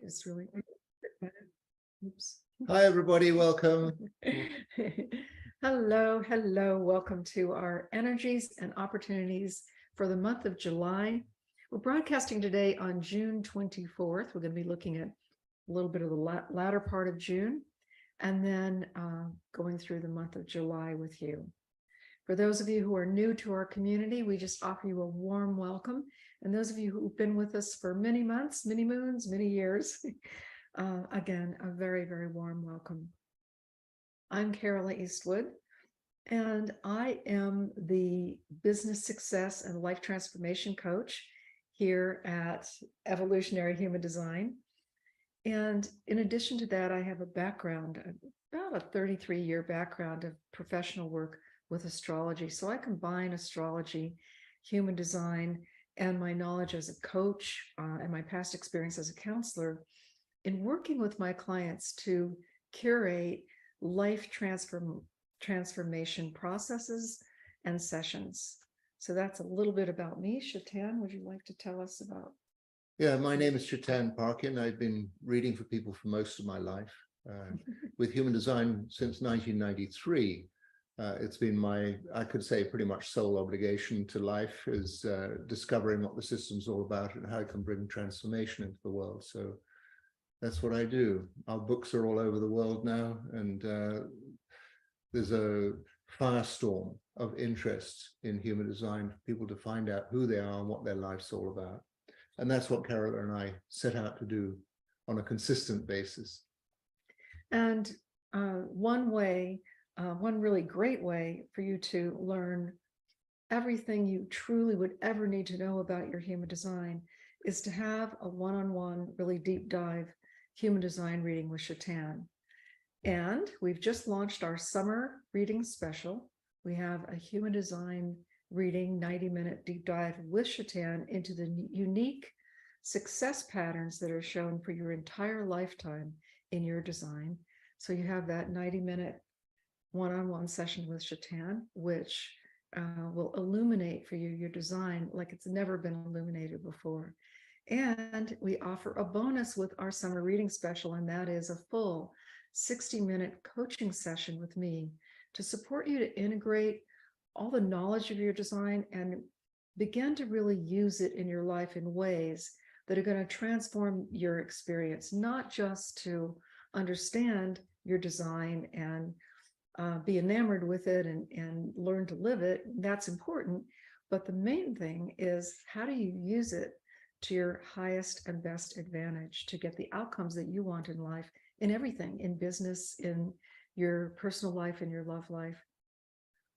It's really, oops. Hi, everybody. Welcome. Hello. Welcome to our energies and opportunities for the month of July. We're broadcasting today on June 24th. We're going to be looking at a little bit of the latter part of June and then going through the month of July with you. For those of you who are new to our community, we just offer you a warm welcome. And those of you who've been with us for many months, many moons, many years, again, a very, very warm welcome. I'm Carol Eastwood, and I am the business success and life transformation coach here at Evolutionary Human Design. And in addition to that, I have a background, about a 33-year background of professional work with astrology. So I combine astrology, human design, and my knowledge as a coach and my past experience as a counselor in working with my clients to curate life transformation processes and sessions. So that's a little bit about me. Shatan, would you like to tell us about? Yeah, my name is Shatan Parkin. I've been reading for people for most of my life with human design since 1993. It's been my, I could say, pretty much sole obligation to life is discovering what the system's all about and how it can bring transformation into the world. So that's what I do. Our books are all over the world now, and there's a firestorm of interest in human design for people to find out who they are and what their life's all about. And that's what Carol and I set out to do on a consistent basis. And one really great way for you to learn everything you truly would ever need to know about your human design is to have a one-on-one, really deep dive human design reading with Shatan. And we've just launched our summer reading special. We have a human design reading 90-minute deep dive with Shatan into the unique success patterns that are shown for your entire lifetime in your design. So you have that 90-minute one-on-one session with Shatan, which will illuminate for you your design like it's never been illuminated before. And we offer a bonus with our summer reading special, and that is a full 60-minute coaching session with me to support you to integrate all the knowledge of your design and begin to really use it in your life in ways that are going to transform your experience, not just to understand your design and be enamored with it and learn to live it. That's important. But the main thing is, how do you use it to your highest and best advantage to get the outcomes that you want in life, in everything, in business, in your personal life, in your love life.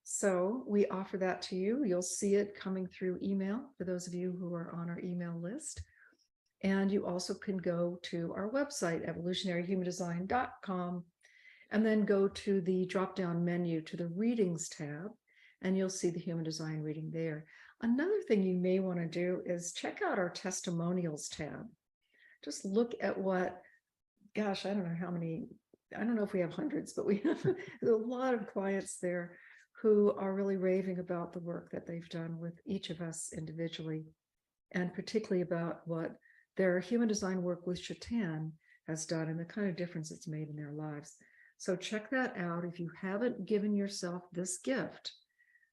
So we offer that to you. You'll see it coming through email for those of you who are on our email list. And you also can go to our website, evolutionaryhumandesign.com, and then go to the drop-down menu to the readings tab, and you'll see the human design reading there. Another thing you may want to do is check out our testimonials tab. Just look at what, gosh, I don't know how many, I don't know if we have hundreds, but we have a lot of clients there who are really raving about the work that they've done with each of us individually, and particularly about what their human design work with Shatan has done and the kind of difference it's made in their lives. So check that out. If you haven't given yourself this gift,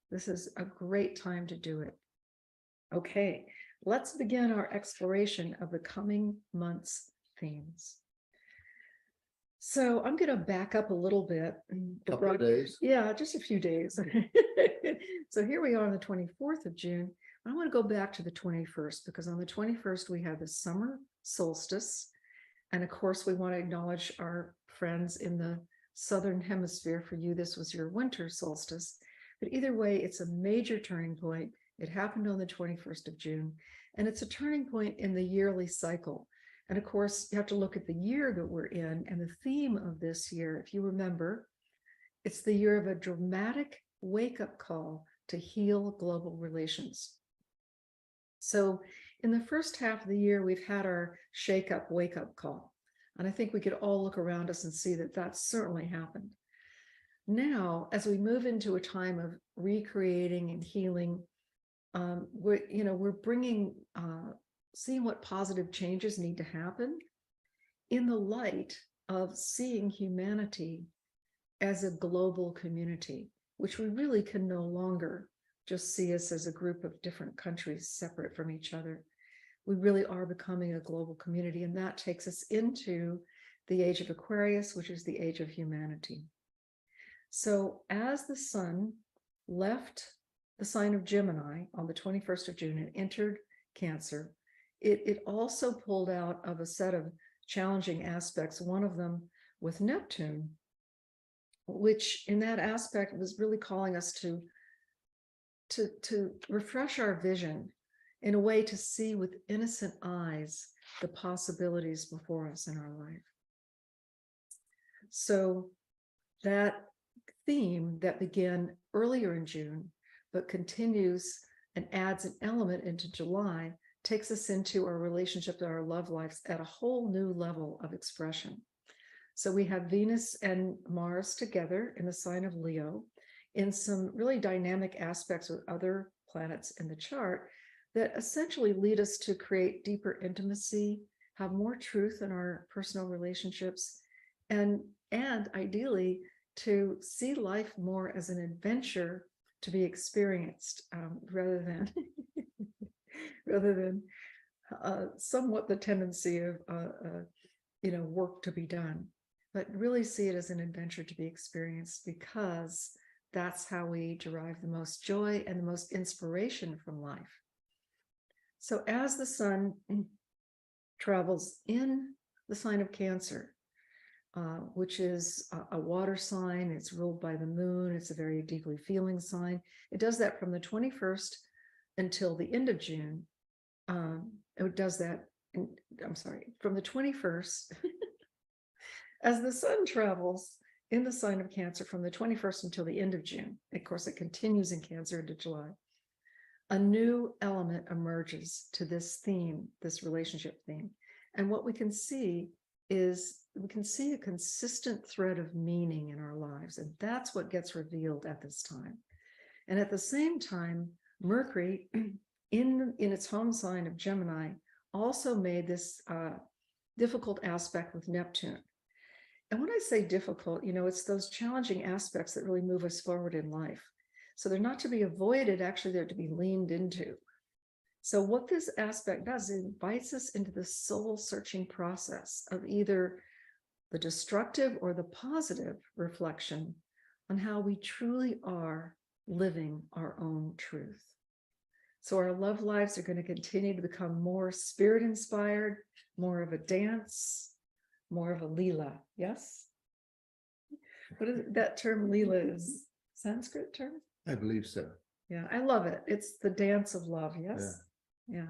this is a great time to do it. Okay, let's begin our exploration of the coming month's themes. So I'm going to back up a little bit. Couple of days. Yeah, just a few days. So here we are on the 24th of June. I want to go back to the 21st, because on the 21st we have the summer solstice. And of course, we want to acknowledge our friends in the Southern Hemisphere. For you, this was your winter solstice. But either way, it's a major turning point. It happened on the 21st of June, and it's a turning point in the yearly cycle. And of course, you have to look at the year that we're in, and the theme of this year, if you remember, it's the year of a dramatic wake-up call to heal global relations. So in the first half of the year, we've had our shake-up, wake-up call. And I think we could all look around us and see that that's certainly happened. Now, as we move into a time of recreating and healing, we're bringing, seeing what positive changes need to happen. in the light of seeing humanity as a global community, which we really can no longer just see us as a group of different countries separate from each other. We really are becoming a global community, and that takes us into the age of Aquarius, which is the age of humanity. So as the sun left the sign of Gemini on the 21st of June and entered Cancer, it also pulled out of a set of challenging aspects, one of them with Neptune, which in that aspect was really calling us to refresh our vision in a way to see with innocent eyes the possibilities before us in our life. So that theme that began earlier in June, but continues and adds an element into July, takes us into our relationship to our love lives at a whole new level of expression. So we have Venus and Mars together in the sign of Leo in some really dynamic aspects with other planets in the chart that essentially lead us to create deeper intimacy, have more truth in our personal relationships, and ideally to see life more as an adventure to be experienced rather than somewhat the tendency of work to be done, but really see it as an adventure to be experienced, because that's how we derive the most joy and the most inspiration from life. So as the sun travels in the sign of Cancer, which is a water sign, it's ruled by the moon, it's a very deeply feeling sign. It does that from the 21st until the end of June. It does that, from the 21st, as the sun travels in the sign of Cancer from the 21st until the end of June. Of course, it continues in Cancer into July. A new element emerges to this theme, this relationship theme. And what we can see is we can see a consistent thread of meaning in our lives. And that's what gets revealed at this time. And at the same time, Mercury in its home sign of Gemini also made this difficult aspect with Neptune. And when I say difficult, it's those challenging aspects that really move us forward in life. So they're not to be avoided, actually they're to be leaned into. So what this aspect does, it invites us into the soul searching process of either the destructive or the positive reflection on how we truly are living our own truth. So our love lives are going to continue to become more spirit inspired, more of a dance, more of a Leela. Yes? What is that term? Leela is Sanskrit term? I believe so. Yeah, I love it. It's the dance of love. Yes. Yeah.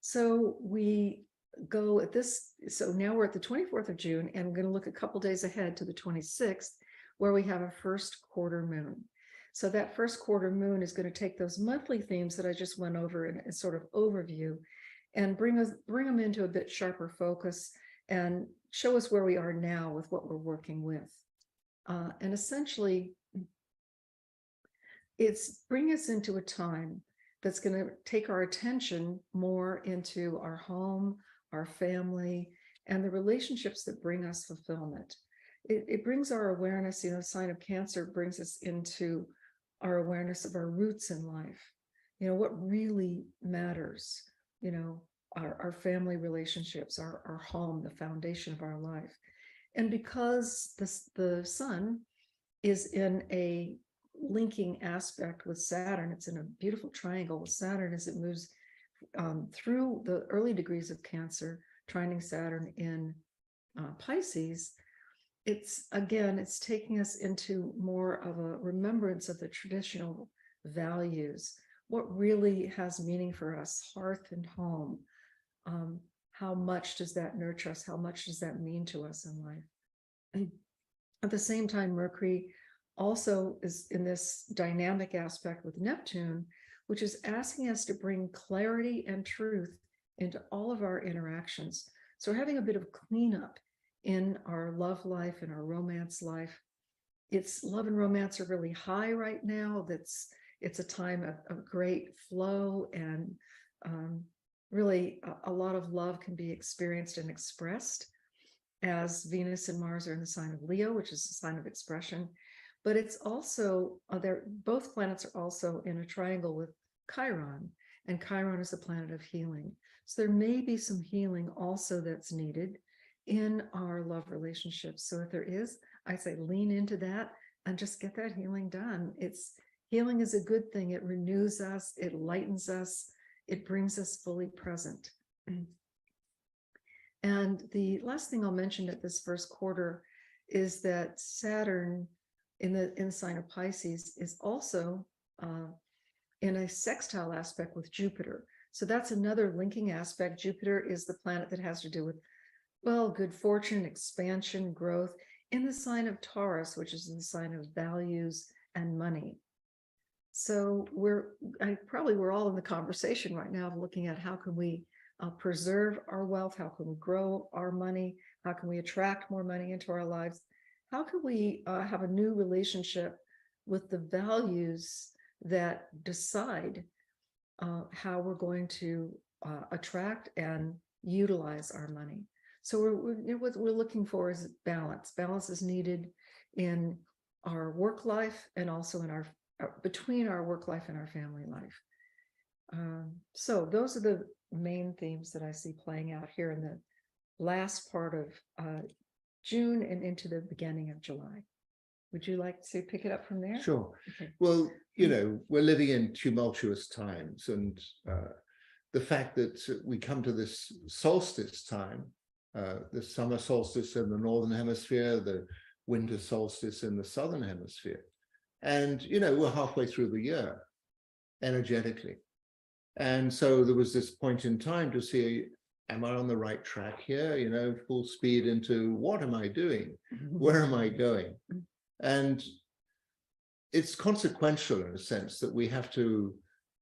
So we go at this. So now we're at the 24th of June, and we're going to look a couple days ahead to the 26th, where we have a first quarter moon. So that first quarter moon is going to take those monthly themes that I just went over in a sort of overview and bring them into a bit sharper focus and show us where we are now with what we're working with. And essentially, it's bring us into a time that's going to take our attention more into our home, our family, and the relationships that bring us fulfillment. It brings our awareness, sign of Cancer brings us into our awareness of our roots in life, what really matters, our family relationships, our home, the foundation of our life. And because the sun is in a linking aspect with Saturn, it's in a beautiful triangle with Saturn as it moves through the early degrees of Cancer, trining Saturn in Pisces. It's taking us into more of a remembrance of the traditional values, what really has meaning for us, hearth and home. How much does that nurture us? How much does that mean to us in life? And at the same time, Mercury also is in this dynamic aspect with Neptune, which is asking us to bring clarity and truth into all of our interactions. So we're having a bit of cleanup in our love life and our romance life. It's love and romance are really high right now. It's a time of great flow and really a lot of love can be experienced and expressed, as Venus and Mars are in the sign of Leo, which is a sign of expression. But it's also, both planets are also in a triangle with Chiron, and Chiron is the planet of healing. So there may be some healing also that's needed in our love relationships. So if there is, I say lean into that and just get that healing done. Healing is a good thing. It renews us, it lightens us, it brings us fully present. And the last thing I'll mention at this first quarter is that Saturn in the sign of Pisces is also in a sextile aspect with Jupiter. So that's another linking aspect. Jupiter is the planet that has to do with, well, good fortune, expansion, growth, in the sign of Taurus, which is in the sign of values and money. So we're all in the conversation right now of looking at how can we preserve our wealth, how can we grow our money, how can we attract more money into our lives, how can we have a new relationship with the values that decide how we're going to attract and utilize our money. So what we're looking for is balance. Balance is needed in our work life and also in between our work life and our family life. So those are the main themes that I see playing out here in the last part of June and into the beginning of July. Would you like to pick it up from there? Sure. Okay. Well, we're living in tumultuous times, and the fact that we come to this solstice time, the summer solstice in the northern hemisphere, the winter solstice in the southern hemisphere, and we're halfway through the year energetically. And so there was this point in time to see, am I on the right track here? Full speed into what am I doing? Where am I going? And it's consequential in a sense that we have to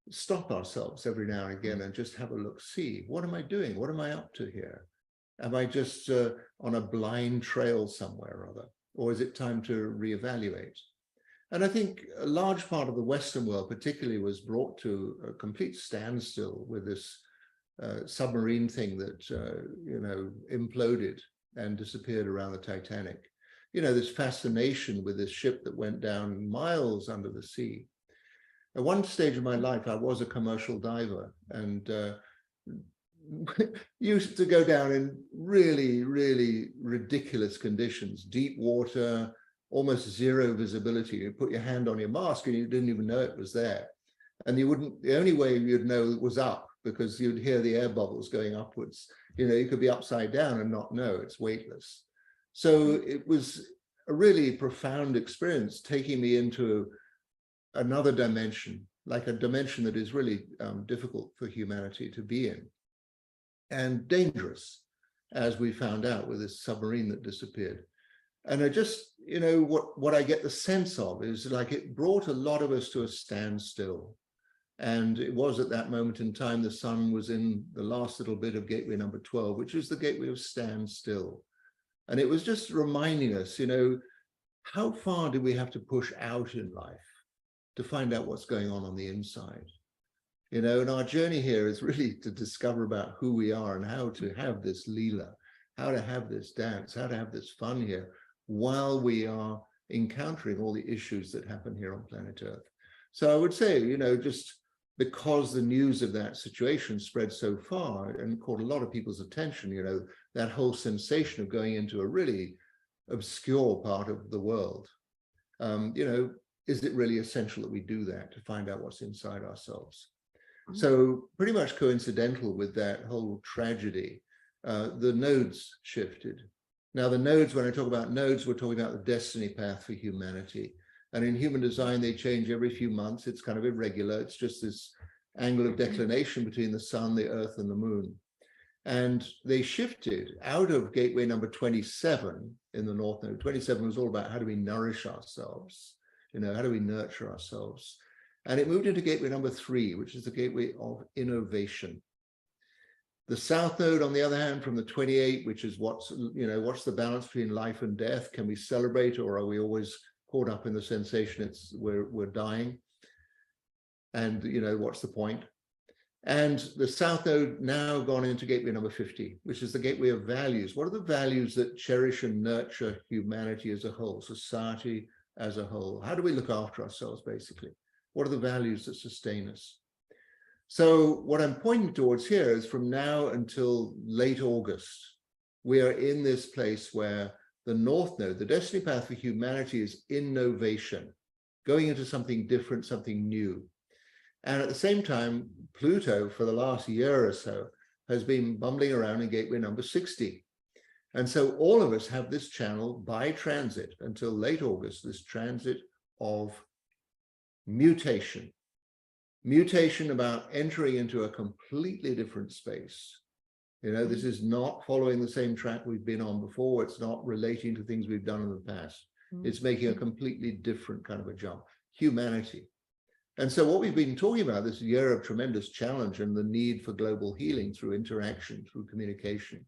stop ourselves every now and again and just have a look, see, what am I doing? What am I up to here? Am I just on a blind trail somewhere or other? Or is it time to reevaluate? And I think a large part of the Western world particularly was brought to a complete standstill with this submarine thing that, imploded and disappeared around the Titanic. This fascination with this ship that went down miles under the sea. At one stage of my life, I was a commercial diver and used to go down in really, really ridiculous conditions, deep water, almost zero visibility. You put your hand on your mask and you didn't even know it was there. And the only way you'd know it was up, because you'd hear the air bubbles going upwards. You could be upside down and not know, it's weightless. So it was a really profound experience, taking me into another dimension, like a dimension that is really difficult for humanity to be in, and dangerous, as we found out with this submarine that disappeared. And I just, what I get the sense of is like it brought a lot of us to a standstill. And it was at that moment in time, the sun was in the last little bit of gateway number 12, which is the gateway of standstill. And it was just reminding us, how far do we have to push out in life to find out what's going on the inside? And our journey here is really to discover about who we are and how to have this Leela, how to have this dance, how to have this fun here while we are encountering all the issues that happen here on planet Earth. So I would say, just because the news of that situation spread so far and caught a lot of people's attention, that whole sensation of going into a really obscure part of the world, is it really essential that we do that to find out what's inside ourselves? So pretty much coincidental with that whole tragedy, the nodes shifted. Now the nodes, when I talk about nodes, we're talking about the destiny path for humanity. And in human design, they change every few months. It's kind of irregular. It's just this angle of declination between the sun, the earth, and the moon. And they shifted out of gateway number 27 in the North Node. 27 was all about how do we nourish ourselves, how do we nurture ourselves? And it moved into gateway number 3, which is the gateway of innovation. The South Node, on the other hand, from the 28, which is what's the balance between life and death? Can we celebrate, or are we always caught up in the sensation we're dying? And what's the point? And the South Node now gone into gateway number 50, which is the gateway of values. What are the values that cherish and nurture humanity as a whole, society as a whole? How do we look after ourselves, basically? What are the values that sustain us? So what I'm pointing towards here is from now until late August, we are in this place where the North Node, the destiny path for humanity, is innovation, going into something different, something new. And at the same time, Pluto, for the last year or so, has been bumbling around in gateway number 60. And so all of us have this channel by transit until late August, this transit of mutation. Mutation about entering into a completely different space. You know, this is not following the same track we've been on before. It's not relating to things we've done in the past. It's making a completely different kind of a jump. Humanity. And so what we've been talking about, this year of tremendous challenge and the need for global healing through interaction, through communication.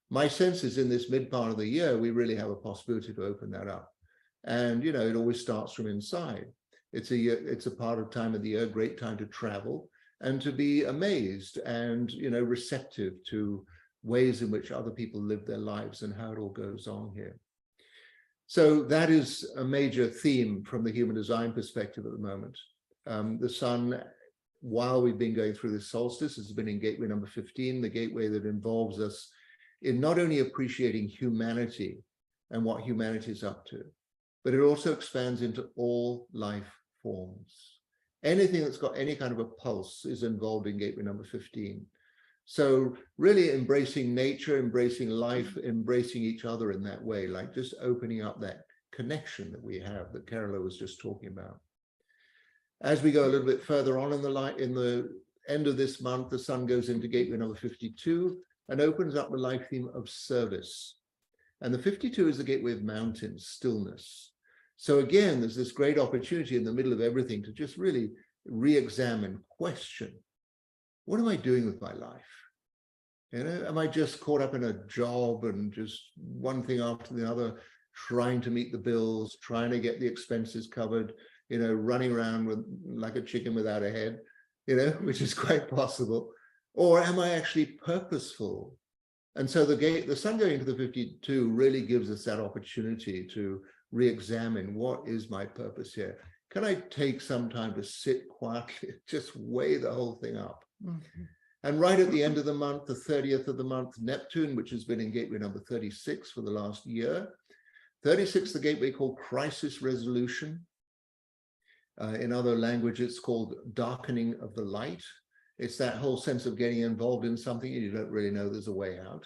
My sense is in this mid part of the year, we really have a possibility to open that up. And, you know, it always starts from inside. It's a part of time of the year, great time to travel and to be amazed and, you know, receptive to ways in which other people live their lives and how it all goes on here. So that is a major theme from the human design perspective at the moment. The sun, while we've been going through this solstice, has been in gateway number 15, the gateway that involves us in not only appreciating humanity and what humanity is up to, but it also expands into all life forms. Anything that's got any kind of a pulse is involved in gateway number 15. So really embracing nature, embracing life, embracing each other in that way, like just opening up that connection that we have that Carola was just talking about. As we go a little bit further on in the end of this month, the sun goes into gateway number 52 and opens up the life theme of service. And the 52 is the gateway of mountains, stillness. So again, there's this great opportunity in the middle of everything to just really re-examine, question, what am I doing with my life? You know, am I just caught up in a job and just one thing after the other, trying to meet the bills, trying to get the expenses covered, you know, running around with like a chicken without a head, you know, which is quite possible. Or am I actually purposeful? And so the sun going into the 52 really gives us that opportunity to re-examine what is my purpose here. Can I take some time to sit quietly, just weigh the whole thing up? Mm-hmm. And right at the end of the month, the 30th of the month, Neptune, which has been in gateway number 36 for the last year. 36, the gateway called crisis resolution. In other languages, it's called darkening of the light. It's that whole sense of getting involved in something and you don't really know there's a way out.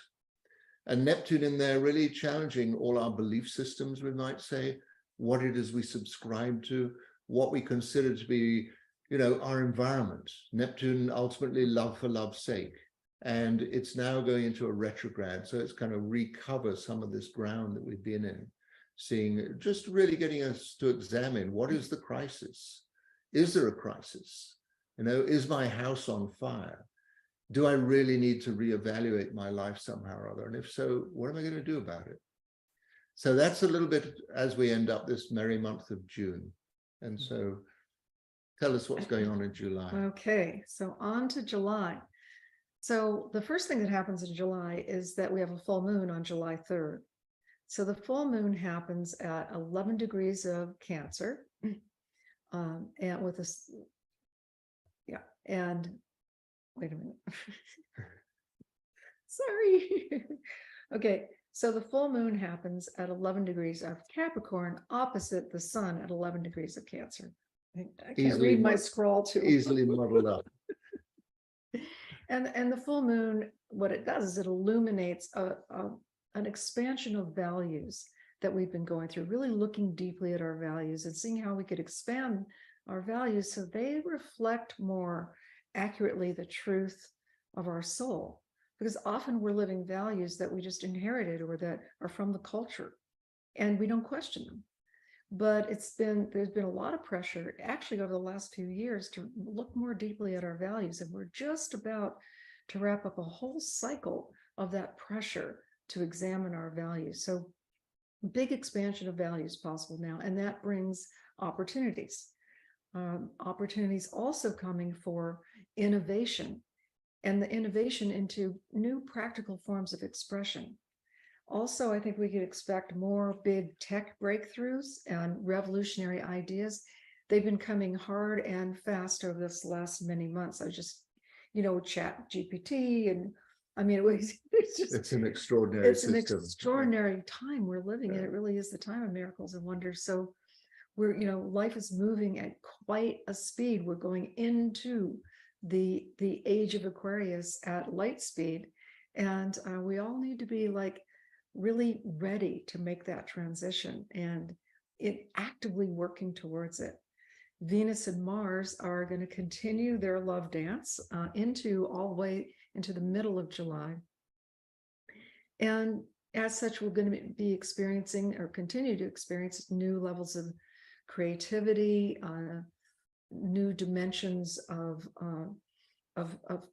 And Neptune in there really challenging all our belief systems, we might say, what it is we subscribe to, what we consider to be, you know, our environment. Neptune, ultimately love for love's sake. And it's now going into a retrograde. So it's kind of recover some of this ground that we've been in, seeing, just really getting us to examine what is the crisis? Is there a crisis? You know, is my house on fire? Do I really need to reevaluate my life somehow or other? And if so, what am I going to do about it? So that's a little bit as we end up this merry month of June. And so tell us what's going on in July. Okay, so on to July. So the first thing that happens in July is that we have a full moon on July 3rd. So the full moon happens at 11 degrees of Cancer. And with this, yeah, and wait a minute. Sorry. Okay, so the full moon happens at 11 degrees of Capricorn, opposite the sun at 11 degrees of Cancer. I can't read my scroll too. Easily muddled up. And the full moon, what it does is it illuminates an expansion of values that we've been going through, really looking deeply at our values and seeing how we could expand our values so they reflect more accurately the truth of our soul. Because often we're living values that we just inherited or that are from the culture and we don't question them. But there's been a lot of pressure actually over the last few years to look more deeply at our values. And we're just about to wrap up a whole cycle of that pressure to examine our values. So big expansion of values possible now, and that brings opportunities. Opportunities also coming for innovation and the innovation into new practical forms of expression. Also, I think we could expect more big tech breakthroughs and revolutionary ideas. They've been coming hard and fast over this last many months. I just, Chat GPT, and I mean, It's an extraordinary it's an system. extraordinary time we're living in. Yeah. It really is the time of miracles and wonders. So we're, life is moving at quite a speed. We're going into the age of Aquarius at light speed, and we all need to be like really ready to make that transition and actively working towards it. Venus and Mars are going to continue their love dance into all the way into the middle of July. And as such, we're going to be experiencing or continue to experience new levels of creativity, new dimensions of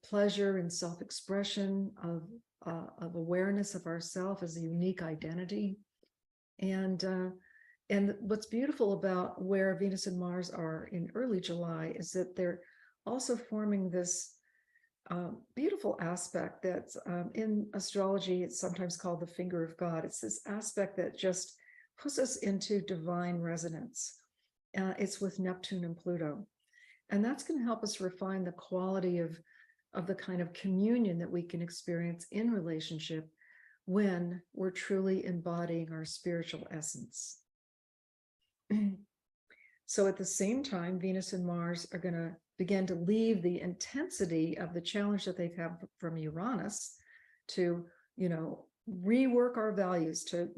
pleasure and self-expression, of awareness of ourself as a unique identity. And what's beautiful about where Venus and Mars are in early July is that they're also forming this beautiful aspect that's in astrology, it's sometimes called the finger of God. It's this aspect that just puts us into divine resonance. It's with Neptune and Pluto. And that's going to help us refine the quality of the kind of communion that we can experience in relationship when we're truly embodying our spiritual essence. So at the same time, Venus and Mars are going to begin to leave the intensity of the challenge that they've had from Uranus to, rework our values, to,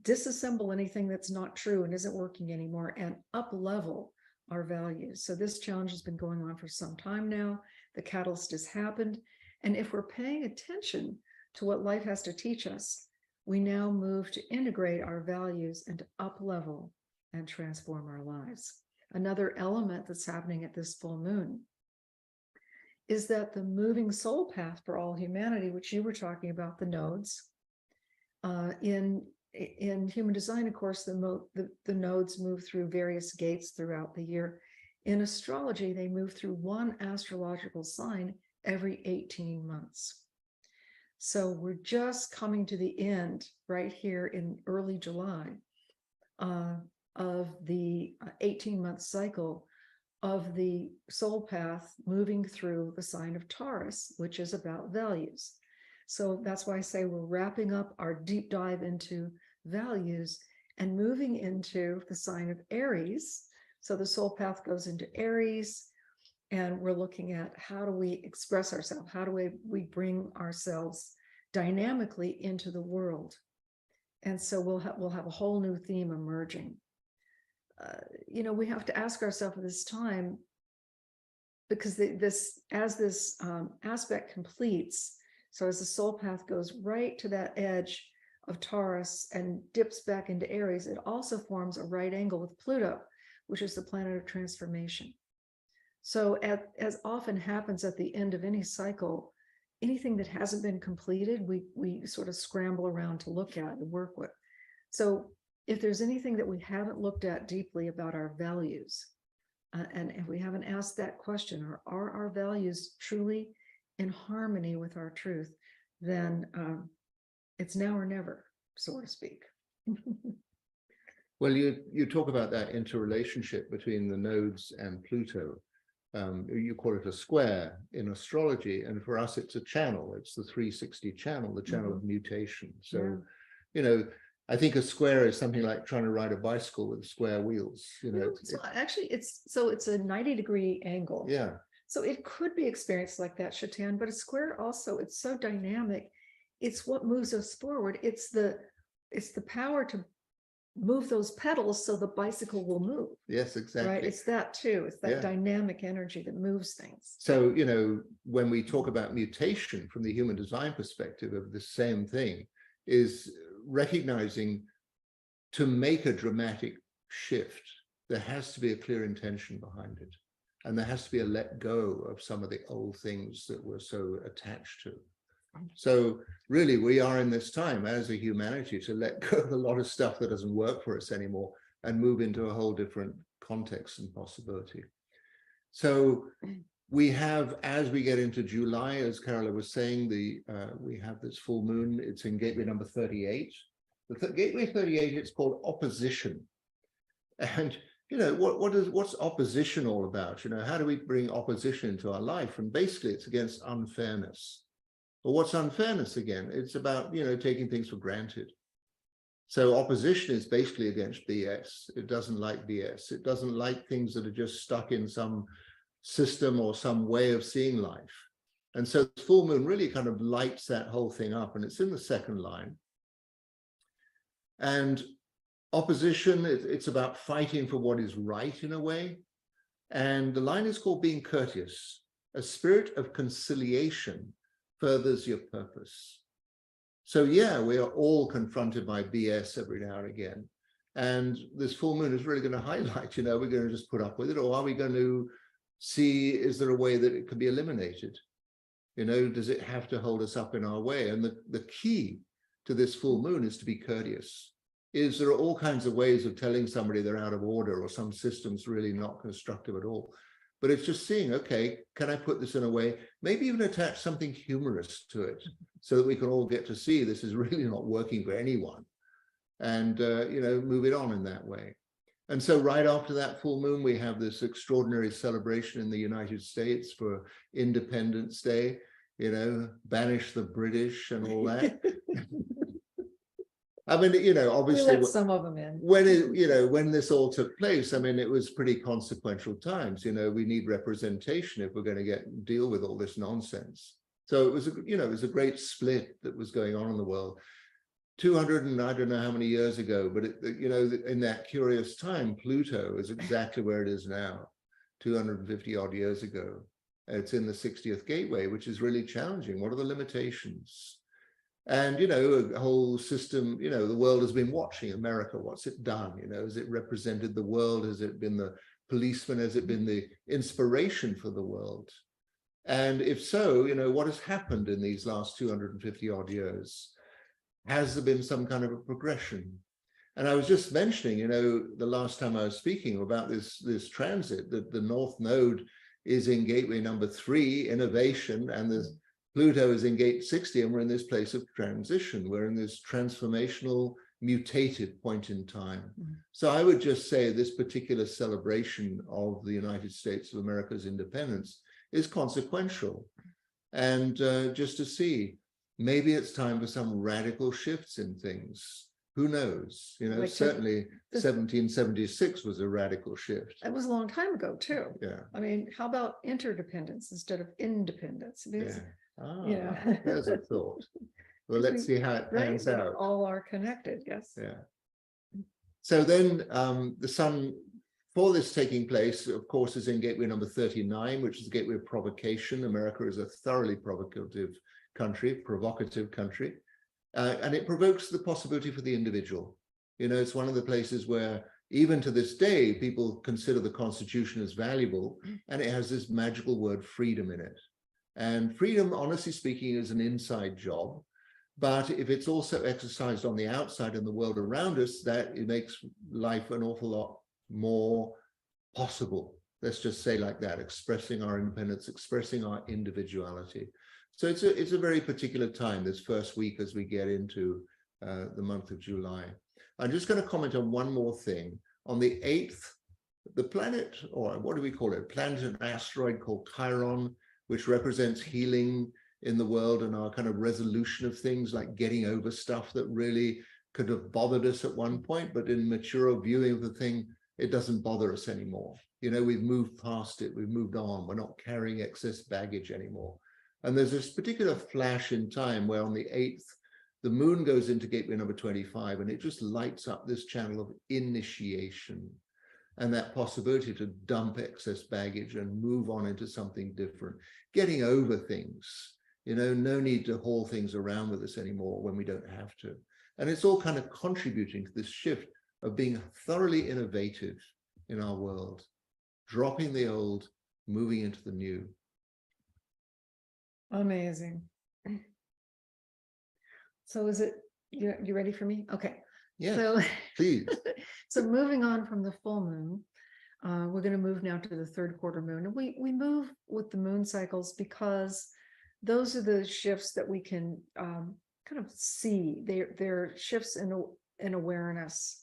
disassemble anything that's not true and isn't working anymore, and up level our values. So this challenge has been going on for some time now. The catalyst has happened. And if we're paying attention to what life has to teach us, we now move to integrate our values and to up level and transform our lives. Another element that's happening at this full moon is that the moving soul path for all humanity, which you were talking about, the nodes, in human design, of course, the nodes move through various gates throughout the year. In astrology, they move through one astrological sign every 18 months. So we're just coming to the end right here in early July of the 18-month cycle of the soul path moving through the sign of Taurus, which is about values. So that's why I say we're wrapping up our deep dive into values and moving into the sign of Aries. So the soul path goes into Aries, and we're looking at how do we express ourselves? How do we bring ourselves dynamically into the world? And so we'll have a whole new theme emerging. We have to ask ourselves at this time, because this aspect completes, so as the soul path goes right to that edge of Taurus and dips back into Aries, it also forms a right angle with Pluto, which is the planet of transformation. So as often happens at the end of any cycle, anything that hasn't been completed, we sort of scramble around to look at and work with. So if there's anything that we haven't looked at deeply about our values, and if we haven't asked that question, are our values truly in harmony with our truth, then it's now or never, so to speak. Well, you talk about that interrelationship between the nodes and Pluto. You call it a square in astrology, and for us it's a channel. It's the 360 channel, the channel of mutation. So, I think a square is something like trying to ride a bicycle with square wheels. Actually, it's a 90-degree angle. Yeah. So it could be experienced like that, Shatan, but a square also, it's so dynamic. It's what moves us forward. It's the power to move those pedals so the bicycle will move. Yes, exactly. Right. It's that too. It's that dynamic energy that moves things. So, when we talk about mutation from the human design perspective of the same thing, is recognizing to make a dramatic shift, there has to be a clear intention behind it. And there has to be a let go of some of the old things that we're so attached to. So really, we are in this time as a humanity to let go of a lot of stuff that doesn't work for us anymore and move into a whole different context and possibility. So we have, as we get into July, as Carola was saying, we have this full moon. It's in gateway number 38. Gateway 38, it's called opposition. And what's opposition all about? How do we bring opposition into our life? And basically it's against unfairness. But what's unfairness again? It's about, taking things for granted. So opposition is basically against BS. It doesn't like BS. It doesn't like things that are just stuck in some system or some way of seeing life. And so the full moon really kind of lights that whole thing up, and it's in the second line. And opposition, it's about fighting for what is right in a way. And the line is called being courteous. A spirit of conciliation furthers your purpose. So yeah, we are all confronted by BS every now and again. And this full moon is really going to highlight, we're going to just put up with it, or are we going to see, is there a way that it can be eliminated? Does it have to hold us up in our way? And the key to this full moon is to be courteous. There are all kinds of ways of telling somebody they're out of order, or some system's really not constructive at all. But it's just seeing, okay, can I put this in a way, maybe even attach something humorous to it, so that we can all get to see this is really not working for anyone, and move it on in that way. And so right after that full moon, we have this extraordinary celebration in the United States for Independence Day, banish the British and all that. I mean, obviously, we let some of them in. when this all took place, I mean, it was pretty consequential times. We need representation if we're going to deal with all this nonsense. So it was, it was a great split that was going on in the world. 200 and I don't know how many years ago, but in that curious time, Pluto is exactly where it is now, 250 odd years ago. It's in the 60th gateway, which is really challenging. What are the limitations? And, a whole system, the world has been watching America. What's it done? Has it represented the world? Has it been the policeman? Has it been the inspiration for the world? And if so, what has happened in these last 250 odd years? Has there been some kind of a progression? And I was just mentioning, the last time I was speaking about this transit, that the North Node is in gateway number 3, innovation, and the Pluto is in gate 60, and we're in this place of transition. We're in this transformational, mutated point in time. So I would just say this particular celebration of the United States of America's independence is consequential. And just to see, maybe it's time for some radical shifts in things. Who knows? Like certainly 1776 was a radical shift. That was a long time ago too. Yeah. I mean, how about interdependence instead of independence? Because, there's a thought. Well, let's see how it pans out. All are connected, yes. Yeah. So then the sun, for this taking place, of course, is in gateway number 39, which is the gateway of provocation. America is a thoroughly provocative country, and it provokes the possibility for the individual. It's one of the places where, even to this day, people consider the Constitution as valuable, and it has this magical word freedom in it. And freedom, honestly speaking, is an inside job. But if it's also exercised on the outside in the world around us, that it makes life an awful lot more possible. Let's just say like that, expressing our independence, expressing our individuality. So it's a very particular time, this first week as we get into the month of July. I'm just going to comment on one more thing. On the 8th, the planet, or what do we call it? Planet and asteroid called Chiron, which represents healing in the world and our kind of resolution of things, like getting over stuff that really could have bothered us at one point, but in mature viewing of the thing, it doesn't bother us anymore. We've moved past it, we've moved on, we're not carrying excess baggage anymore. And there's this particular flash in time where on the 8th, the moon goes into gateway number 25, and it just lights up this channel of initiation and that possibility to dump excess baggage and move on into something different, getting over things. No need to haul things around with us anymore when we don't have to. And it's all kind of contributing to this shift of being thoroughly innovative in our world, dropping the old, moving into the new. Amazing. So is it, you ready for me? Okay. Yeah, So, please. so moving on from the full moon, We're going to move now to the third quarter moon. And we move with the moon cycles because those are the shifts that we can kind of see. They're shifts in awareness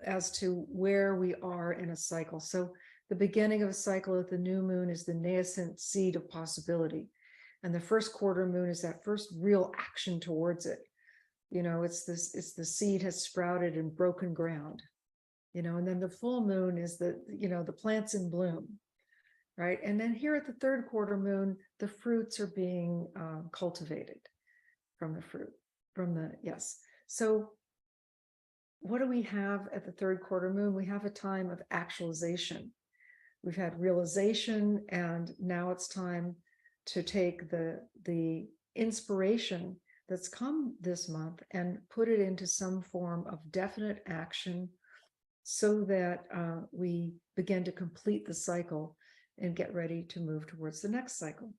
as to where we are in a cycle. So the beginning of a cycle at the new moon is the nascent seed of possibility. And the first quarter moon is that first real action towards it. You know, it's the seed has sprouted and broken ground. You know, and then the full moon is the plants in bloom, right? And then here at the third quarter moon, the fruits are being cultivated from the fruit, yes. So what do we have at the third quarter moon? We have a time of actualization. We've had realization, and now it's time to take the inspiration that's come this month and put it into some form of definite action, so that we begin to complete the cycle and get ready to move towards the next cycle.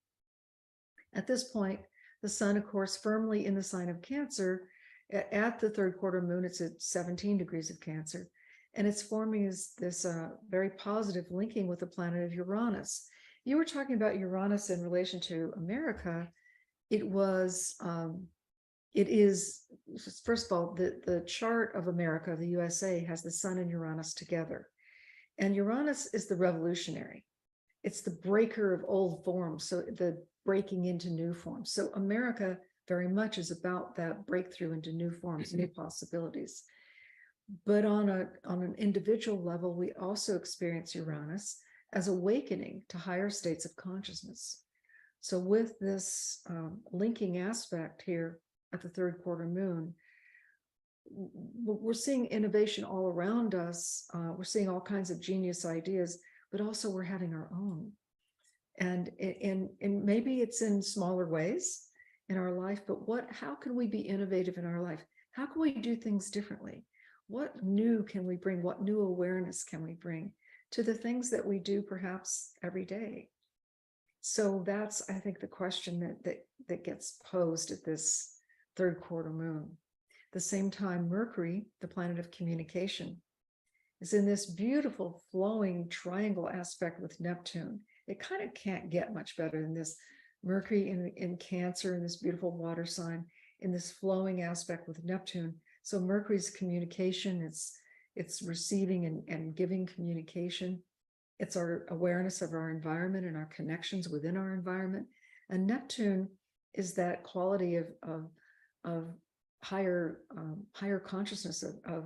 At this point, the sun, of course, firmly in the sign of Cancer. At the third quarter moon, it's at 17 degrees of Cancer, and it's forming this very positive linking with the planet of Uranus. You were talking about Uranus in relation to America. It is, first of all, the chart of America, the USA, has the sun and Uranus together. And Uranus is the revolutionary. It's the breaker of old forms, so the breaking into new forms. So America very much is about that breakthrough into new forms, new possibilities. But on an individual level, we also experience Uranus as awakening to higher states of consciousness. So with this linking aspect here at the third quarter moon, we're seeing innovation all around us. We're seeing all kinds of genius ideas, but also we're having our own. And maybe it's in smaller ways in our life, but how can we be innovative in our life? How can we do things differently? What new can we bring? What new awareness can we bring to the things that we do perhaps every day? So that's, I think, the question that gets posed at this third quarter moon. At the same time, Mercury, the planet of communication, is in this beautiful flowing triangle aspect with Neptune. It kind of can't get much better than this. Mercury in Cancer, in this beautiful water sign, in this flowing aspect with Neptune. So Mercury's communication, it's receiving and giving communication. It's our awareness of our environment and our connections within our environment. And Neptune is that quality of higher consciousness, of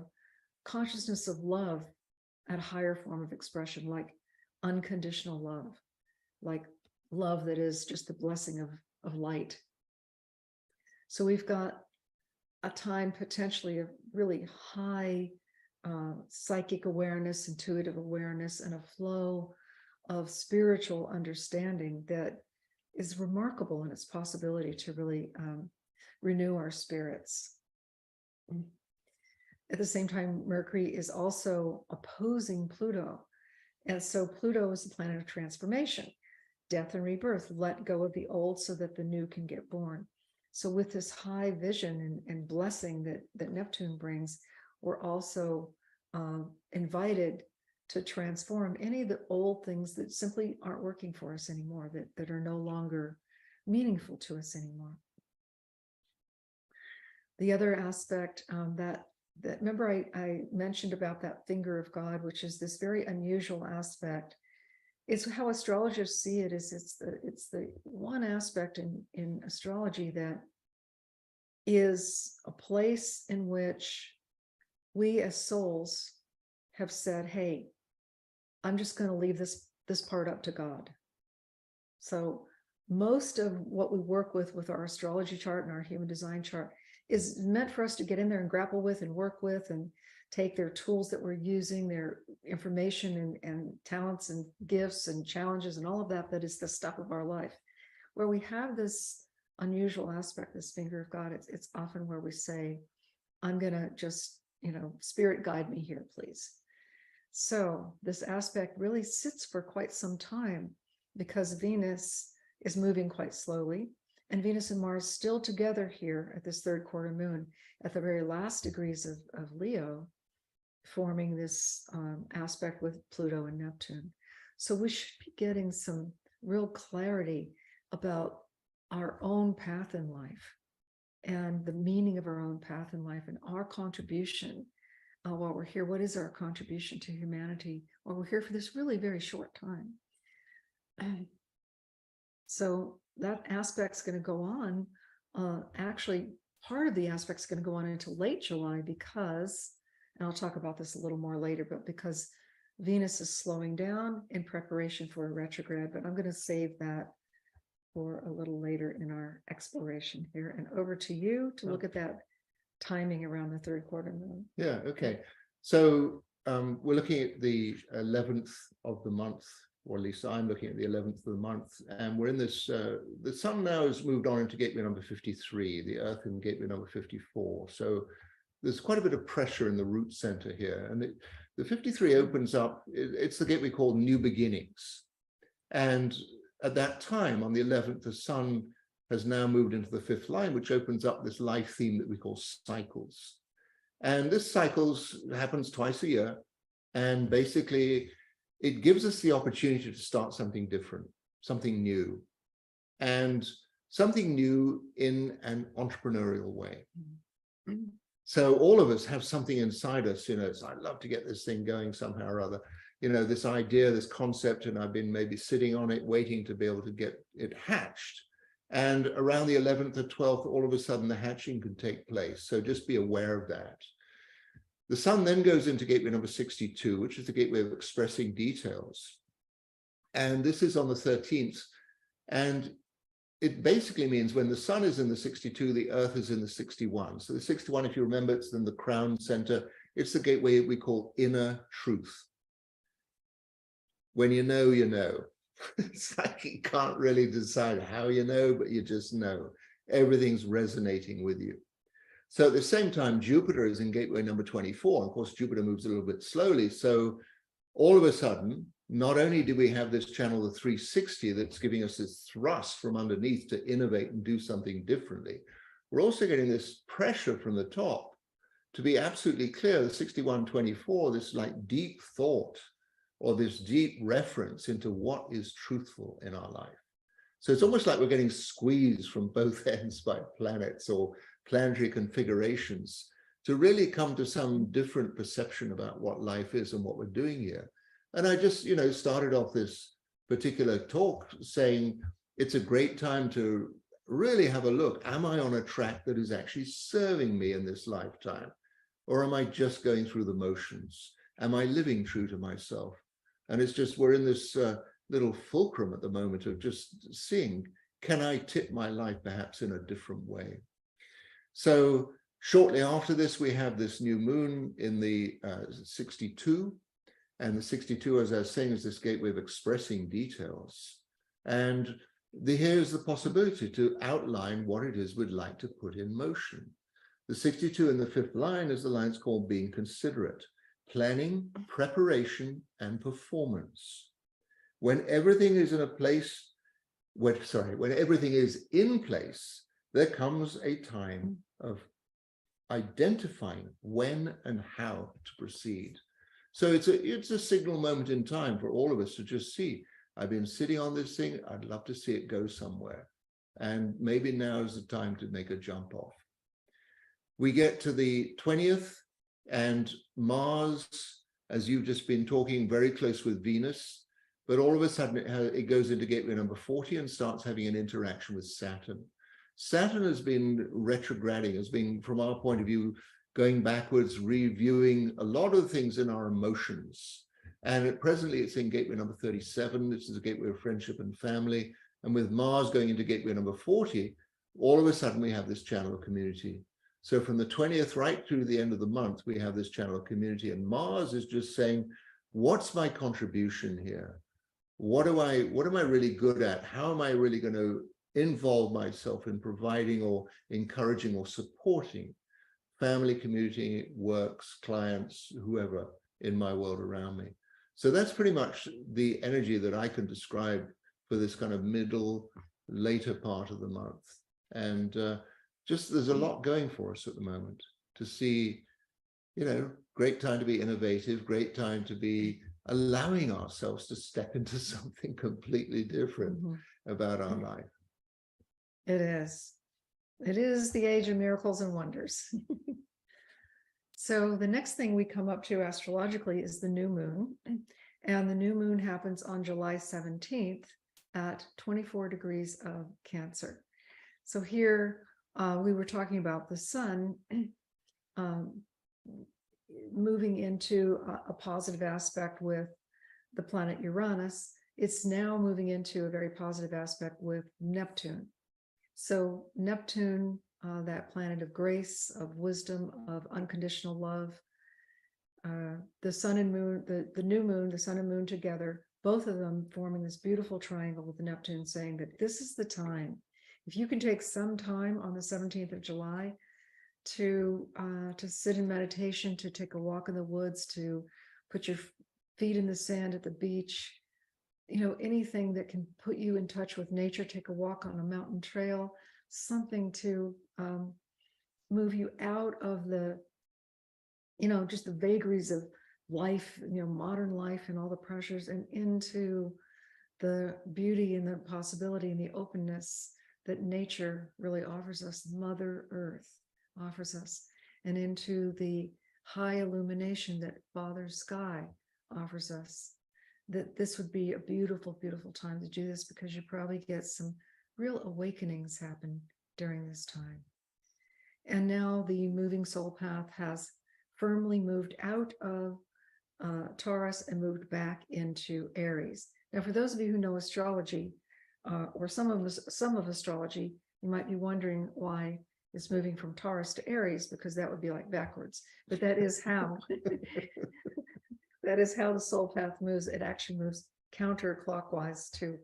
consciousness of love at a higher form of expression, like unconditional love, like love that is just the blessing of light. So we've got a time potentially of really high psychic awareness, intuitive awareness, and a flow of spiritual understanding that is remarkable in its possibility to really renew our spirits. At the same time, Mercury is also opposing Pluto. And so Pluto is the planet of transformation, death and rebirth, let go of the old so that the new can get born. So with this high vision and blessing that Neptune brings, we're also invited to transform any of the old things that simply aren't working for us anymore, that are no longer meaningful to us anymore. The other aspect that remember I mentioned about that finger of God, which is this very unusual aspect. It's how astrologers see it. It's the one aspect in astrology that is a place in which we as souls have said, hey, I'm just going to leave this part up to God. So most of what we work with our astrology chart and our human design chart is meant for us to get in there and grapple with and work with and take their tools that we're using, their information and talents and gifts and challenges and all of that is the stuff of our life. Where we have this unusual aspect, this finger of God, it's often where we say, I'm going to just, spirit guide me here, please. So this aspect really sits for quite some time because Venus is moving quite slowly. And Venus and Mars still together here at this third quarter moon at the very last degrees of Leo. forming this aspect with Pluto and Neptune. So we should be getting some real clarity about our own path in life and the meaning of our own path in life and our contribution while we're here. What is our contribution to humanity while we're here for this really very short time? So that aspect's going to go on. Actually, part of the aspect's going to go on into late July because, and I'll talk about this a little more later, but because Venus is slowing down in preparation for a retrograde, but I'm going to save that for a little later in our exploration here. And over to you to look at that timing around the third quarter moon. Yeah, okay. So we're looking at the 11th of the month, or at least I'm looking at the 11th of the month, and we're in this, the sun now has moved on into gateway number 53, the earth in gateway number 54. So there's quite a bit of pressure in the root center here. And the 53 opens up, it's the gateway called New Beginnings. And at that time, on the 11th, the sun has now moved into the fifth line, which opens up this life theme that we call cycles. And this cycles happens twice a year. And basically, it gives us the opportunity to start something different, something new, and something new in an entrepreneurial way. Mm-hmm. So all of us have something inside us, you know, it's, I'd love to get this thing going somehow or other, you know, this idea, this concept, and I've been maybe sitting on it, waiting to be able to get it hatched. And around the 11th or 12th, all of a sudden the hatching can take place. So just be aware of that. The sun then goes into gateway number 62, which is the gateway of expressing details. And this is on the 13th. And it basically means when the sun is in the 62, the earth is in the 61. So the 61, if you remember, it's in the crown center. It's the gateway we call inner truth. When you know, you know. It's like you can't really decide how you know, but you just know. Everything's resonating with you. So at the same time, Jupiter is in gateway number 24. Of course, Jupiter moves a little bit slowly. So all of a sudden, not only do we have this channel, the 360, that's giving us this thrust from underneath to innovate and do something differently, we're also getting this pressure from the top to be absolutely clear, the 6124, this like deep thought or this deep reference into what is truthful in our life. So it's almost like we're getting squeezed from both ends by planets or planetary configurations to really come to some different perception about what life is and what we're doing here. And I just, you know, started off this particular talk saying it's a great time to really have a look. Am I on a track that is actually serving me in this lifetime? Or am I just going through the motions? Am I living true to myself? And it's just, we're in this little fulcrum at the moment of just seeing, can I tip my life perhaps in a different way? So shortly after this, we have this new moon in the 62. And the 62, as I was saying, is this gateway of expressing details. And here's the possibility to outline what it is we'd like to put in motion. The 62 in the fifth line is the line called being considerate, planning, preparation, and performance. When everything is in a place, when everything is in place, there comes a time of identifying when and how to proceed. So it's a signal moment in time for all of us to just see, I've been sitting on this thing, I'd love to see it go somewhere. And maybe now is the time to make a jump off. We get to the 20th, and Mars, as you've just been talking, very close with Venus, but all of a sudden it goes into gateway number 40 and starts having an interaction with Saturn. Saturn has been retrograding, has been, from our point of view, going backwards, reviewing a lot of things in our emotions. And presently it's in gateway number 37. This is a gateway of friendship and family. And with Mars going into gateway number 40, all of a sudden we have this channel of community. So from the 20th right through the end of the month, we have this channel of community. And Mars is just saying, what's my contribution here? What am I really good at? How am I really going to involve myself in providing or encouraging or supporting family, community, works, clients, whoever in my world around me? So that's pretty much the energy that I can describe for this kind of middle, later part of the month. And just there's a lot going for us at the moment to see great time to be innovative, great time to be allowing ourselves to step into something completely different Mhm. about our life. It is. It is the age of miracles and wonders. So the next thing we come up to astrologically is the new moon. And the new moon happens on July 17th at 24 degrees of Cancer. So here we were talking about the sun um, moving into a positive aspect with the planet Uranus. It's now moving into a very positive aspect with Neptune. So Neptune, that planet of grace, of wisdom, of unconditional love, the sun and moon, the new moon, the sun and moon together, both of them forming this beautiful triangle with Neptune, saying that this is the time. If you can take some time on the 17th of July to sit in meditation, to take a walk in the woods, to put your feet in the sand at the beach, anything that can put you in touch with nature, take a walk on a mountain trail, something to move you out of the, just the vagaries of life, modern life and all the pressures, and into the beauty and the possibility and the openness that nature really offers us, Mother Earth offers us, and into the high illumination that Father Sky offers us. That this would be a beautiful, beautiful time to do this, because you probably get some real awakenings happen during this time. And now the moving soul path has firmly moved out of Taurus and moved back into Aries. Now, for those of you who know astrology, or some of astrology, you might be wondering why it's moving from Taurus to Aries, because that would be like backwards. But that is how that is how the soul path moves. It actually moves counterclockwise to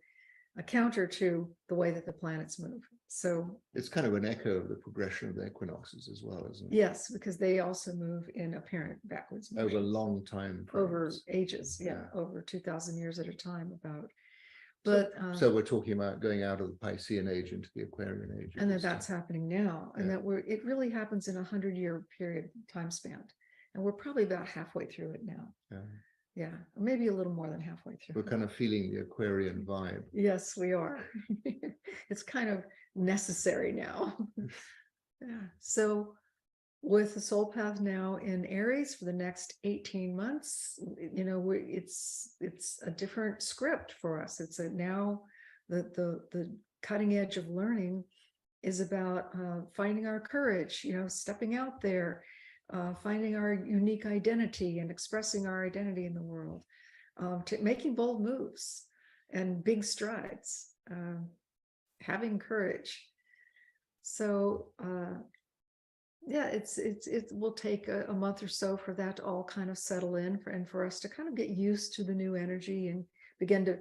counter to the way that the planets move. So it's kind of an echo of the progression of the equinoxes as well, isn't it? yes, because they also move in apparent backwards motion. Over long time frames. Over ages, over 2,000 years at a time about. But so we're talking about going out of the Piscean age into the Aquarian age, and that's happening now, and that it really happens in a 100-year period time span, and we're probably about halfway through it now. Yeah, maybe a little more than halfway through. We're kind of feeling the Aquarian vibe. Yes, we are. It's kind of necessary now. Yeah. So with the soul path now in Aries for the next 18 months, it's a different script for us. It's now the cutting edge of learning is about finding our courage, stepping out there, finding our unique identity and expressing our identity in the world, to making bold moves and big strides, having courage. So it will take a month or so for that to all kind of settle in, and for us to kind of get used to the new energy and begin to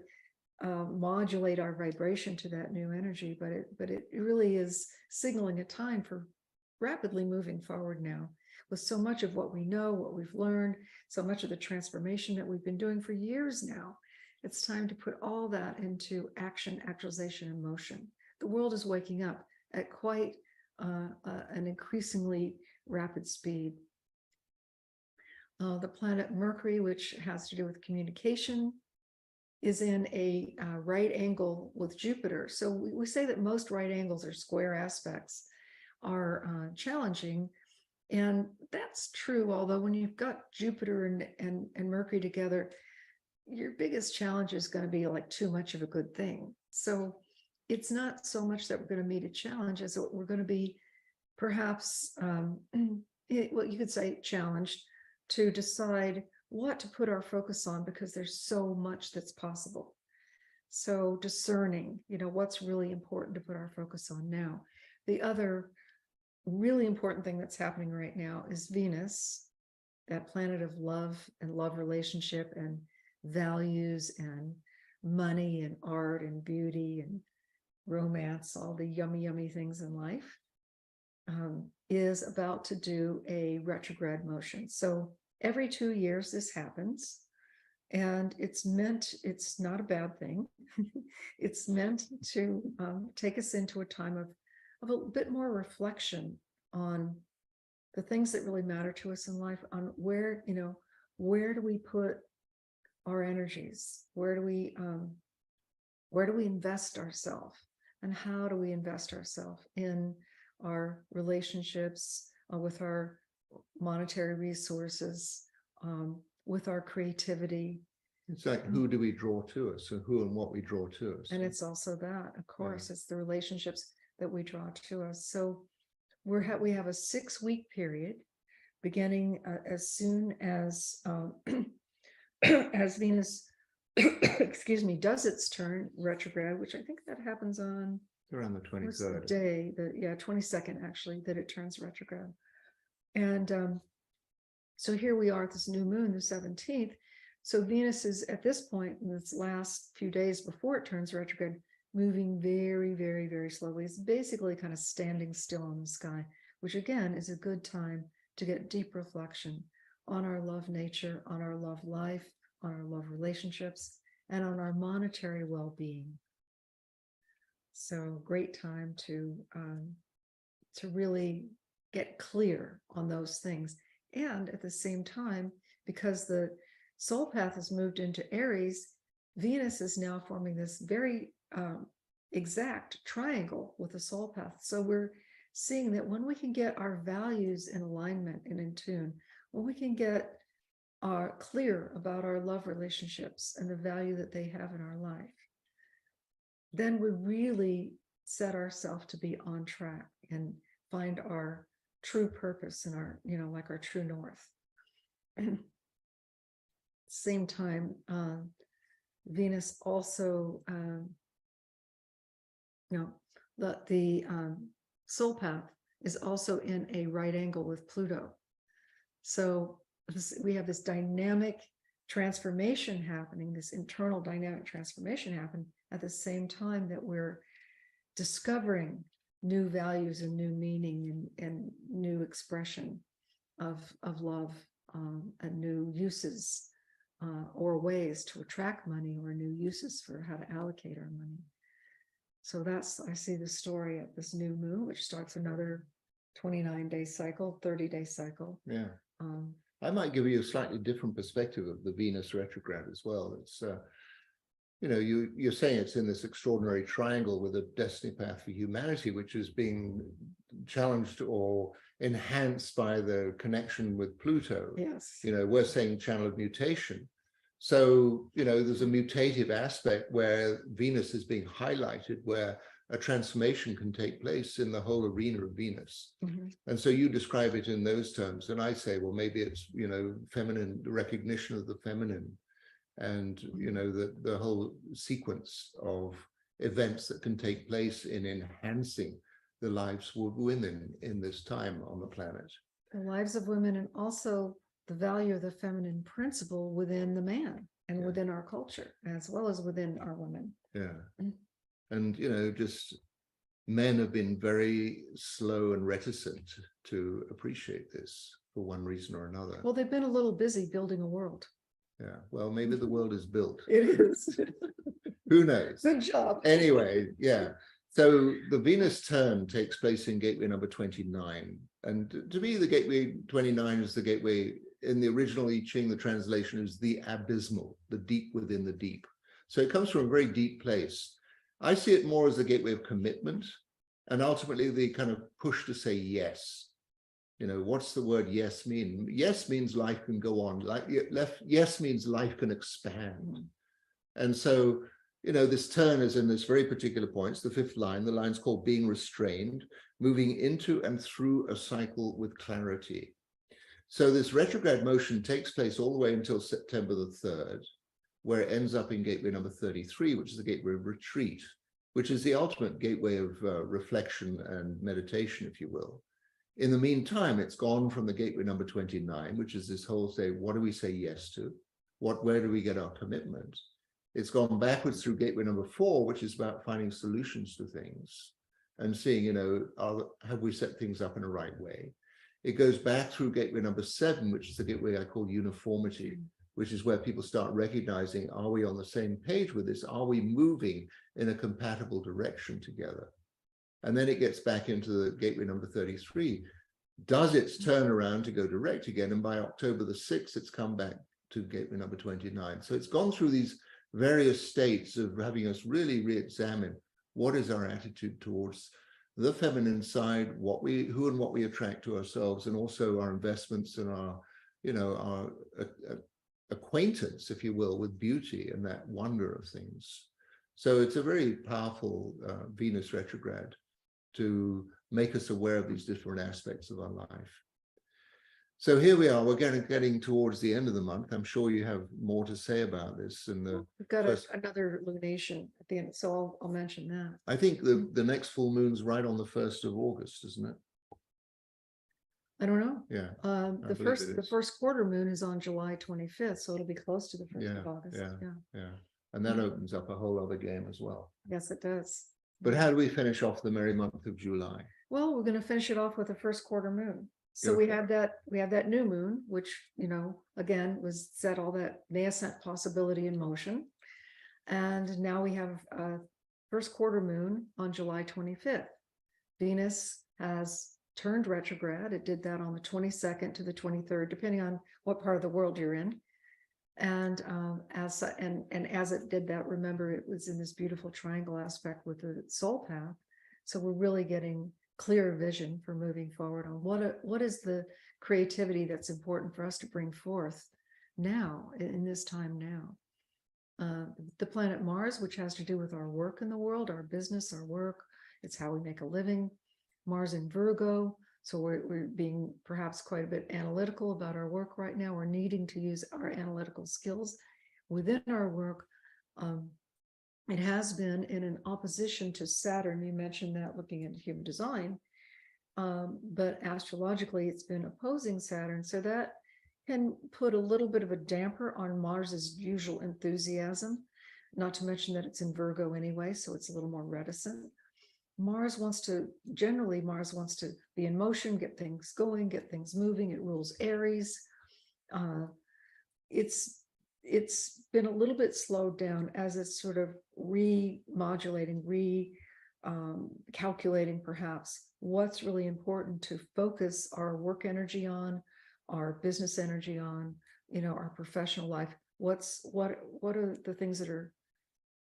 modulate our vibration to that new energy. But it really is signaling a time for rapidly moving forward now, with so much of what we know, what we've learned, so much of the transformation that we've been doing for years now. It's time to put all that into action, actualization, and motion. The world is waking up at quite an increasingly rapid speed. The planet Mercury, which has to do with communication, is in a right angle with Jupiter. So we say that most right angles or square aspects are challenging. And that's true, although when you've got Jupiter and Mercury together, your biggest challenge is going to be like too much of a good thing. So it's not so much that we're going to meet a challenge as we're going to be perhaps, well, you could say challenged to decide what to put our focus on, because there's so much that's possible. So discerning, what's really important to put our focus on now. The other really important thing that's happening right now is Venus, that planet of love and love relationship and values and money and art and beauty and romance, all the yummy, yummy things in life, is about to do a retrograde motion. So every 2 years this happens, and it's not a bad thing. It's meant to take us into a time of a bit more reflection on the things that really matter to us in life, on where, where do we put our energies? Where do we invest ourselves? And how do we invest ourselves in our relationships, with our monetary resources, with our creativity? It's like, who do we draw to us, and who and what we draw to us? And it's also that, of course, it's the relationships that we draw to us. So we have a 6-week period beginning as soon as as Venus, excuse me, does its turn retrograde, which I think that happens on Around the what's the 23rd. day, 22nd actually, that it turns retrograde. And so here we are at this new moon, the 17th. So Venus is at this point, in this last few days before it turns retrograde, moving very, very, very slowly. It's basically kind of standing still in the sky, which again is a good time to get deep reflection on our love nature, on our love life, on our love relationships, and on our monetary well-being. So great time to really get clear on those things. And at the same time, because the soul path has moved into Aries, Venus is now forming this very exact triangle with the soul path. So we're seeing that when we can get our values in alignment and in tune, when we can get clear about our love relationships and the value that they have in our life, then we really set ourselves to be on track and find our true purpose and our, like our true north. Same time, Venus also, the soul path is also in a right angle with Pluto. So we have this dynamic transformation happening, this internal dynamic transformation happen at the same time that we're discovering new values and new meaning and new expression of love, and new uses or ways to attract money, or new uses for how to allocate our money. So I see the story of this new moon, which starts another 29-day cycle, 30-day cycle. Yeah. I might give you a slightly different perspective of the Venus retrograde as well. It's, you're saying it's in this extraordinary triangle with a destiny path for humanity, which is being challenged or enhanced by the connection with Pluto. Yes. We're saying channel of mutation. So, there's a mutative aspect where Venus is being highlighted, where a transformation can take place in the whole arena of Venus. Mm-hmm. And so you describe it in those terms. And I say, well, maybe it's, feminine, the recognition of the feminine, and, the whole sequence of events that can take place in enhancing the lives of women in this time on the planet. The lives of women, and also the value of the feminine principle within the man and within our culture, as well as within our women. Yeah. And, just men have been very slow and reticent to appreciate this for one reason or another. Well, they've been a little busy building a world. Yeah. Well, maybe the world is built. It is. Who knows? Good job. Anyway, yeah. So the Venus turn takes place in gateway number 29. And to me, the gateway 29 is the gateway. In the original I Ching, the translation is the abysmal, the deep within the deep. So it comes from a very deep place. I see it more as the gateway of commitment, and ultimately the kind of push to say yes. What's the word yes mean? Yes means life can go on. Yes means life can expand. And so, this turn is in this very particular point. It's the 5th line. The line's called being restrained, moving into and through a cycle with clarity. So this retrograde motion takes place all the way until September the 3rd, where it ends up in gateway number 33, which is the gateway of retreat, which is the ultimate gateway of reflection and meditation, if you will. In the meantime, it's gone from the gateway number 29, which is this whole say, what do we say yes to? Where do we get our commitment? It's gone backwards through gateway number 4, which is about finding solutions to things and seeing, have we set things up in a right way? It goes back through gateway number 7, which is the gateway I call uniformity, which is where people start recognizing, are we on the same page with this? Are we moving in a compatible direction together? And then it gets back into the gateway number 33, does its turnaround to go direct again, and by October the 6th, it's come back to gateway number 29. So it's gone through these various states of having us really re-examine what is our attitude towards the feminine side, who and what we attract to ourselves, and also our investments and our, our acquaintance, if you will, with beauty and that wonder of things. So it's a very powerful Venus retrograde to make us aware of these different aspects of our life. So here we are, we're getting towards the end of the month. I'm sure you have more to say about this. And we've got another lunation at the end, so I'll mention that. I think the next full moon's right on the 1st of August, isn't it? I don't know. Yeah. The first quarter moon is on July 25th, so it'll be close to the 1st of August. Yeah. And that opens up a whole other game as well. Yes, it does. But how do we finish off the merry month of July? Well, we're going to finish it off with the first quarter moon. So we have that new moon, which, again, was set all that nascent possibility in motion. And now we have a first quarter moon on July 25th. Venus has turned retrograde. It did that on the 22nd to the 23rd, depending on what part of the world you're in. And as it did that, remember, it was in this beautiful triangle aspect with the soul path. So we're really getting clear vision for moving forward on what is the creativity that's important for us to bring forth now, in this time now. The planet Mars, which has to do with our work in the world, our business, our work, it's how we make a living. Mars in Virgo, so we're being perhaps quite a bit analytical about our work right now. We're needing to use our analytical skills within our work. It has been in an opposition to Saturn. You mentioned that looking at human design, but astrologically it's been opposing Saturn. So that can put a little bit of a damper on Mars's usual enthusiasm, not to mention that it's in Virgo anyway, so it's a little more reticent. Mars wants to be in motion, get things going, get things moving. It rules Aries. It's been a little bit slowed down as it's sort of remodulating, calculating perhaps what's really important to focus our work energy on, our business energy on, our professional life. What are the things that are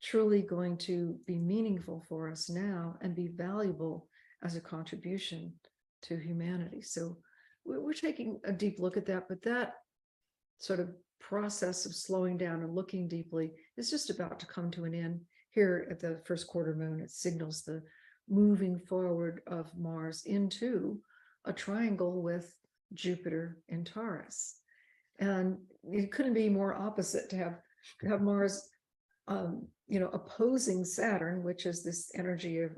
truly going to be meaningful for us now and be valuable as a contribution to humanity? So we're taking a deep look at that, but that sort of process of slowing down and looking deeply is just about to come to an end here at the first quarter moon. It signals the moving forward of Mars into a triangle with Jupiter in Taurus. And it couldn't be more opposite to have Mars opposing Saturn, which is this energy of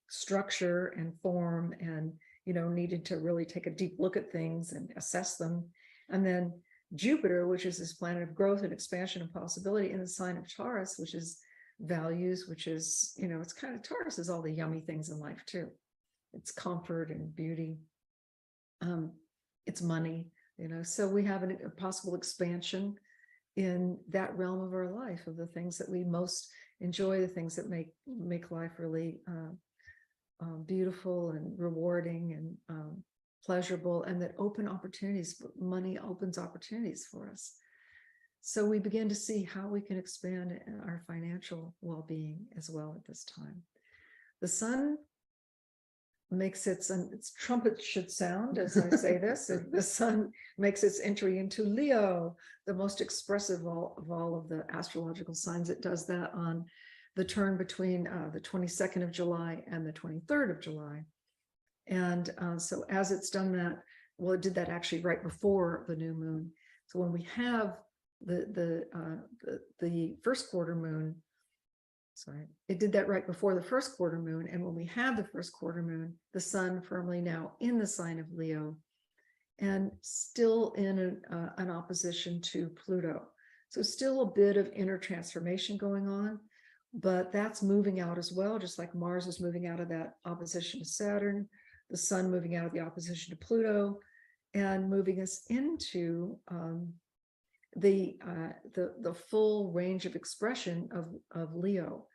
structure and form and, needed to really take a deep look at things and assess them. And then Jupiter, which is this planet of growth and expansion and possibility, in the sign of Taurus, which is values, which is, it's kind of, Taurus is all the yummy things in life too. It's comfort and beauty. It's money, so we have a possible expansion in that realm of our life, of the things that we most enjoy, the things that make life really beautiful and rewarding and pleasurable, and that open opportunities. Money opens opportunities for us. So we begin to see how we can expand our financial well-being as well at this time. The sun makes its trumpet should sound as I say this. The sun makes its entry into Leo, the most expressive of all of the astrological signs. It does that on the turn between the 22nd of July and the 23rd of July. And so as it's done that, well, it did that actually right before the new moon. So when we have the first quarter moon, it did that right before the first quarter moon. And when we have the first quarter moon, the sun firmly now in the sign of Leo and still in an opposition to Pluto. So still a bit of inner transformation going on, but that's moving out as well, just like Mars is moving out of that opposition to Saturn, the sun moving out of the opposition to Pluto, and moving us into the full range of expression of Leo,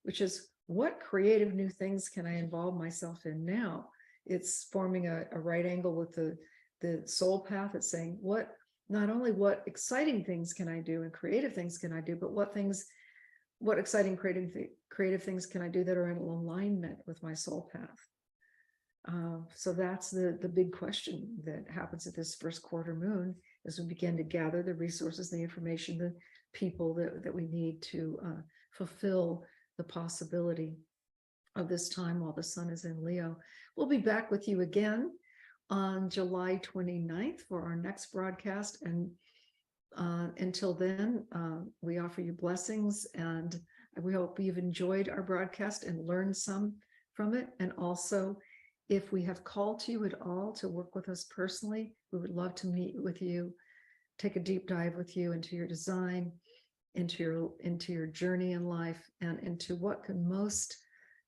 which is what creative new things can I involve myself in now it's forming a right angle with the soul path. It's saying not only what exciting things can I do and creative things can I do, but what exciting creative things can I do that are in alignment with my soul path. So that's the big question that happens at this first quarter moon, as we begin to gather the resources, the information, the people that we need to fulfill the possibility of this time while the sun is in Leo. We'll be back with you again on July 29th for our next broadcast. And until then, we offer you blessings, and we hope you've enjoyed our broadcast and learned some from it. And also, if we have called to you at all to work with us personally, we would love to meet with you, take a deep dive with you into your design, into your journey in life, and into what can most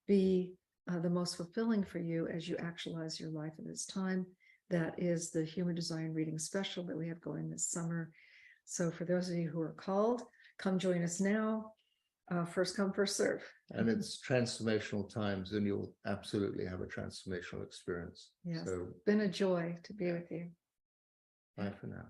be the most fulfilling for you as you actualize your life in this time. That is the Human Design Reading Special that we have going this summer. So for those of you who are called, come join us now. First come, first serve. And it's transformational times, and you'll absolutely have a transformational experience. Yes, So been a joy to be with you. bye for now.